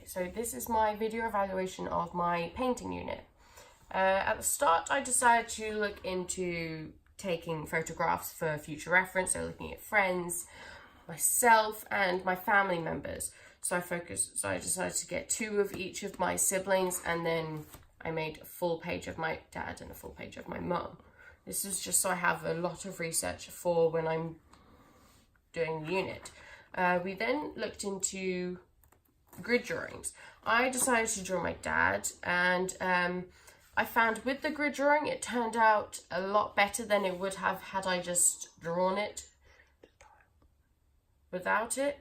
so this is my video evaluation of my painting unit. At the start I decided to look into taking photographs for future reference, so looking at friends, myself and my family members. So I decided to get 2 of each of my siblings, and then I made a full page of my dad and a full page of my mum. This is just so I have a lot of research for when I'm doing the unit. We then looked into grid drawings. I decided to draw my dad, and I found with the grid drawing it turned out a lot better than it would have had I just drawn it without it.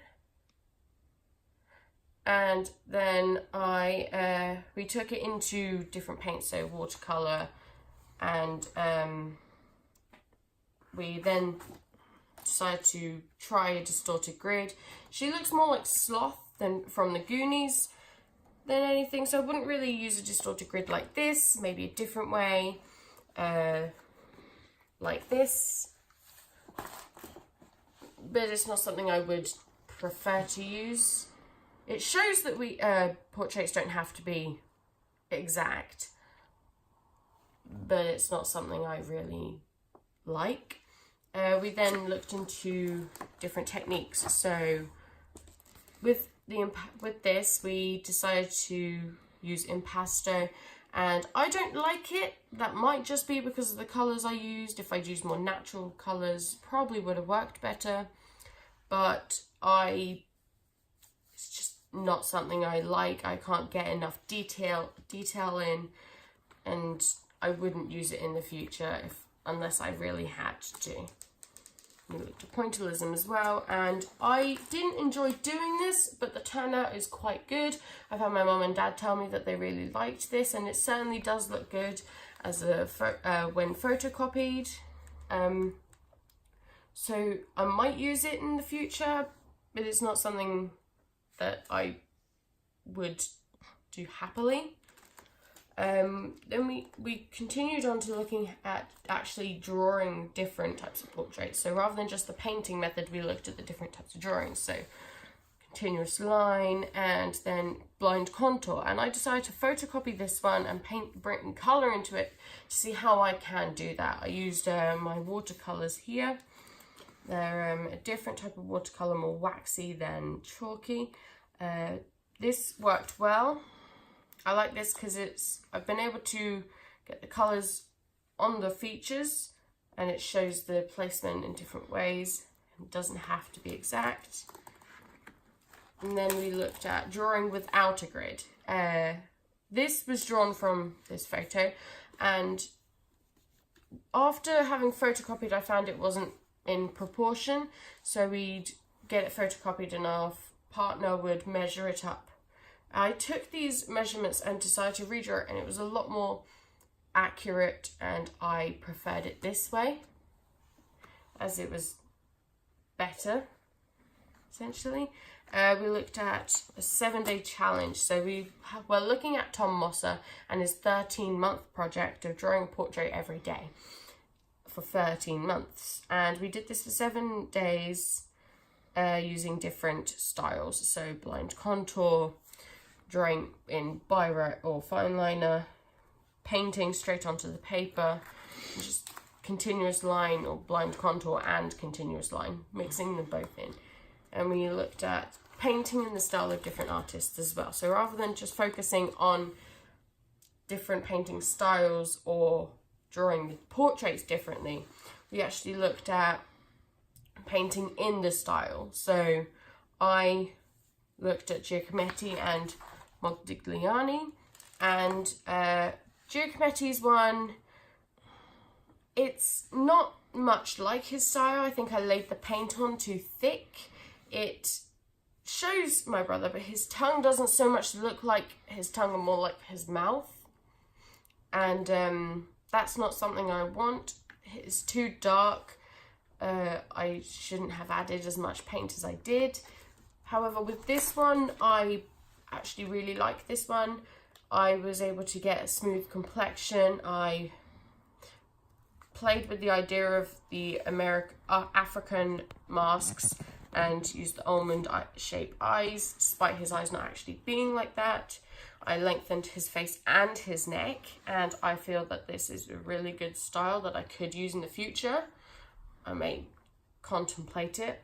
And then we took it into different paints, so watercolor, and we then decided to try a distorted grid. She looks more like Sloth than from the Goonies than anything, so I wouldn't really use a distorted grid like this. Maybe a different way, like this, but it's not something I would prefer to use. It shows that portraits don't have to be exact, but it's not something I really like. We then looked into different techniques. So with this, we decided to use impasto, and I don't like it. That might just be because of the colours I used. If I'd used more natural colours, probably would have worked better, but it's just not something I like. I can't get enough detail in, and I wouldn't use it in the future unless I really had to. We looked at pointillism as well, and I didn't enjoy doing this, but the turnout is quite good. I've had my mum and dad tell me that they really liked this, and it certainly does look good as when photocopied. So I might use it in the future, but it's not something that I would do happily. Then we continued on to looking at actually drawing different types of portraits. So rather than just the painting method, we looked at the different types of drawings. So continuous line and then blind contour. And I decided to photocopy this one and bring colour into it to see how I can do that. I used my watercolours here. They're a different type of watercolour, more waxy than chalky. This worked well. I like this because I've been able to get the colours on the features, and it shows the placement in different ways. It doesn't have to be exact. And then we looked at drawing without a grid. This was drawn from this photo, and after having photocopied, I found it wasn't in proportion, so we'd get it photocopied and our partner would measure it up. I took these measurements and decided to redraw it, and it was a lot more accurate, and I preferred it this way as it was better, essentially. We looked at a 7-day challenge. So we're looking at Tom Mosser and his 13-month project of drawing a portrait every day for 13 months. And we did this for 7 days using different styles. So blind contour, drawing in biro or fine liner, painting straight onto the paper, just continuous line or blind contour and continuous line, mixing them both in. And we looked at painting in the style of different artists as well. So rather than just focusing on different painting styles or drawing the portraits differently, we actually looked at painting in the style. So I looked at Giacometti and Modigliani, and Giacometti's one, it's not much like his style. I think I laid the paint on too thick. It shows my brother, but his tongue doesn't so much look like his tongue and more like his mouth, and that's not something I want. It's too dark. I shouldn't have added as much paint as I did. However, with this one, I actually really like this one. I was able to get a smooth complexion. I played with the idea of the African masks and used the almond shape eyes, despite his eyes not actually being like that. I lengthened his face and his neck, and I feel that this is a really good style that I could use in the future. I may contemplate it.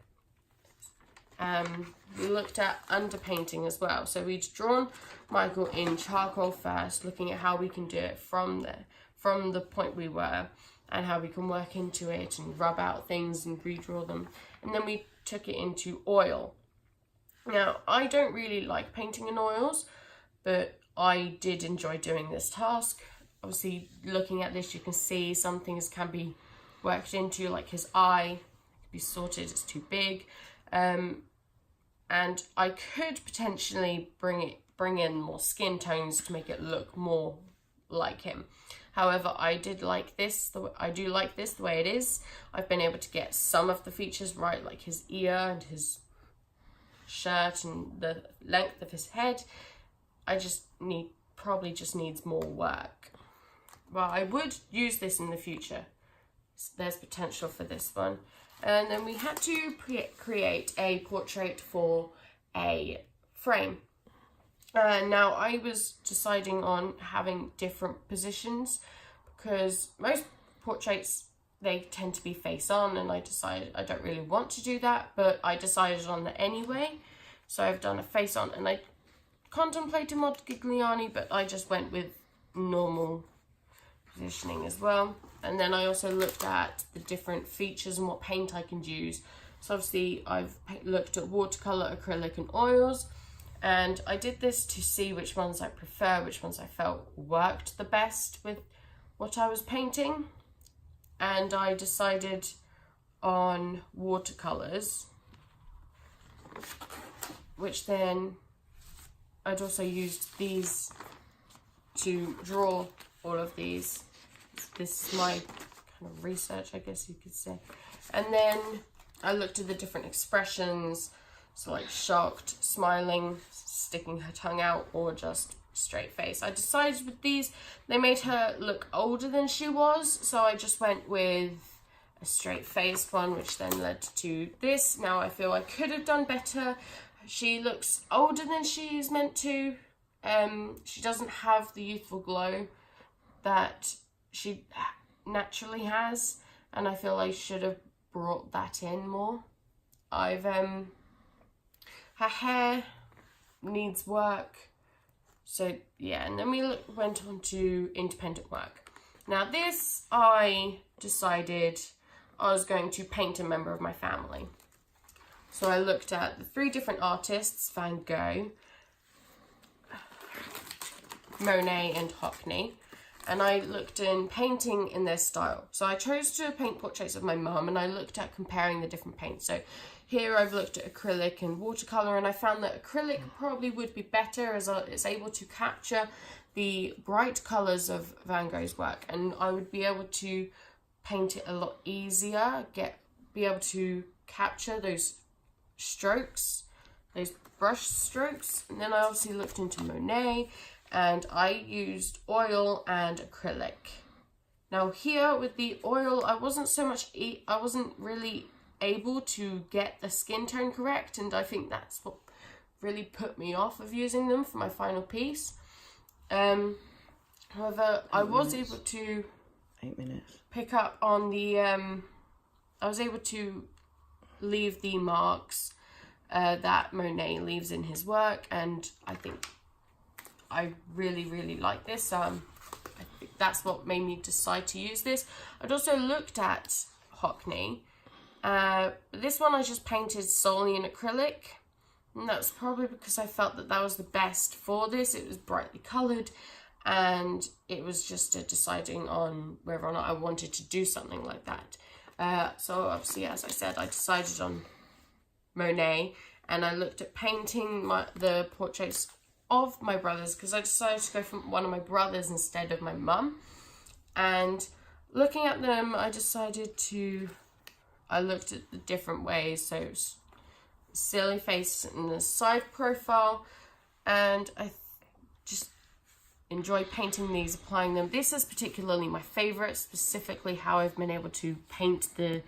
We looked at underpainting as well. So we'd drawn Michael in charcoal first, looking at how we can do it from the point we were, and how we can work into it and rub out things and redraw them. And then we took it into oil. Now, I don't really like painting in oils, but I did enjoy doing this task. Obviously, looking at this, you can see some things can be worked into, like his eye be sorted, it's too big. And I could potentially bring in more skin tones to make it look more like him. However, I do like this the way it is. I've been able to get some of the features right, like his ear and his shirt and the length of his head. I just probably needs more work. Well, I would use this in the future. There's potential for this one. And then we had to create a portrait for a frame. Now, I was deciding on having different positions because most portraits, they tend to be face on, and I decided I don't really want to do that, but I decided on that anyway. So I've done a face on, and I contemplated Modigliani, but I just went with normal positioning as well. And then I also looked at the different features and what paint I can use. So obviously I've looked at watercolor, acrylic and oils, and I did this to see which ones I prefer, which ones I felt worked the best with what I was painting. And I decided on watercolors, which then I'd also used these to draw all of these. This is my kind of research, I guess you could say. And then I looked at the different expressions, so like shocked, smiling, sticking her tongue out, or just straight face. I decided with these, they made her look older than she was, so I just went with a straight faced one, which then led to this. Now I feel I could have done better. She looks older than she is meant to. She doesn't have the youthful glow that she naturally has, and I feel I should have brought that in more. Her hair needs work, so yeah. And then we went on to independent work. Now this, I decided I was going to paint a member of my family. So I looked at the 3 different artists, Van Gogh, Monet and Hockney, and I looked in painting in their style. So I chose to paint portraits of my mum, and I looked at comparing the different paints. So here I've looked at acrylic and watercolour, and I found that acrylic probably would be better, as it's able to capture the bright colours of Van Gogh's work, and I would be able to paint it a lot easier, be able to capture those strokes, those brush strokes. And then I obviously looked into Monet, and I used oil and acrylic. Now here with the oil, I wasn't really able to get the skin tone correct, and I think that's what really put me off of using them for my final piece. However, I was able to 8 minutes pick up on the I was able to leave the marks that Monet leaves in his work, and I think I really like this. I think that's what made me decide to use this. I'd also looked at Hockney. This one I just painted solely in acrylic, and that's probably because I felt that that was the best for this. It was brightly coloured, and it was just deciding on whether or not I wanted to do something like that. So obviously, as I said, I decided on Monet, and I looked at painting the portraits of my brothers, because I decided to go for one of my brothers instead of my mum. And looking at them, I looked at the different ways, so silly face and the side profile, and I just enjoy painting these, applying them. This is particularly my favourite, specifically how I've been able to paint the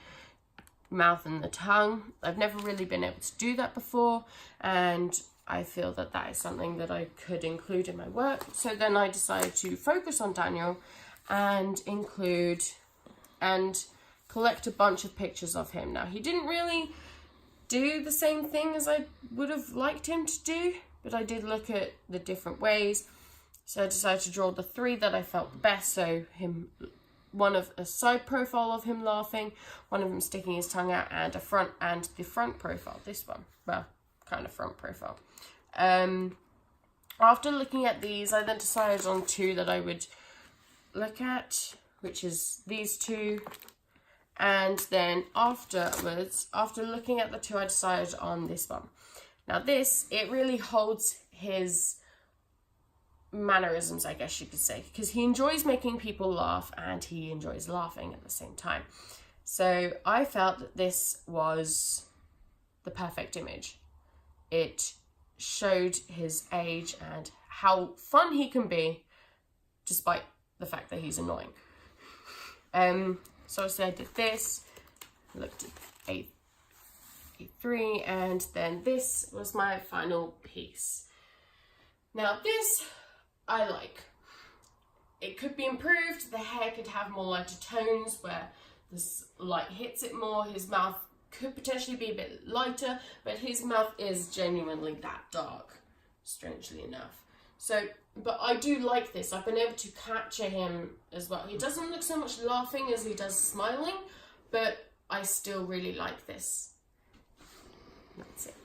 mouth and the tongue. I've never really been able to do that before, and I feel that that is something that I could include in my work. So then I decided to focus on Daniel and include and collect a bunch of pictures of him. Now, he didn't really do the same thing as I would have liked him to do, but I did look at the different ways. So I decided to draw the 3 that I felt best. So one of a side profile of him laughing, one of him sticking his tongue out, and the front profile, this one, well, kind of front profile. After looking at these, I then decided on 2 that I would look at, which is these 2. And then afterwards, after looking at the 2, I decided on this one. Now this, it really holds his mannerisms, I guess you could say, because he enjoys making people laugh and he enjoys laughing at the same time. So I felt that this was the perfect image. It showed his age and how fun he can be despite the fact that he's annoying. So I did this, looked at A3, and then this was my final piece. Now this I like. It could be improved. The hair could have more lighter tones where this light hits it more. His mouth could potentially be a bit lighter, but his mouth is genuinely that dark, strangely enough. So, but I do like this. I've been able to capture him as well. He doesn't look so much laughing as he does smiling, but I still really like this. That's it.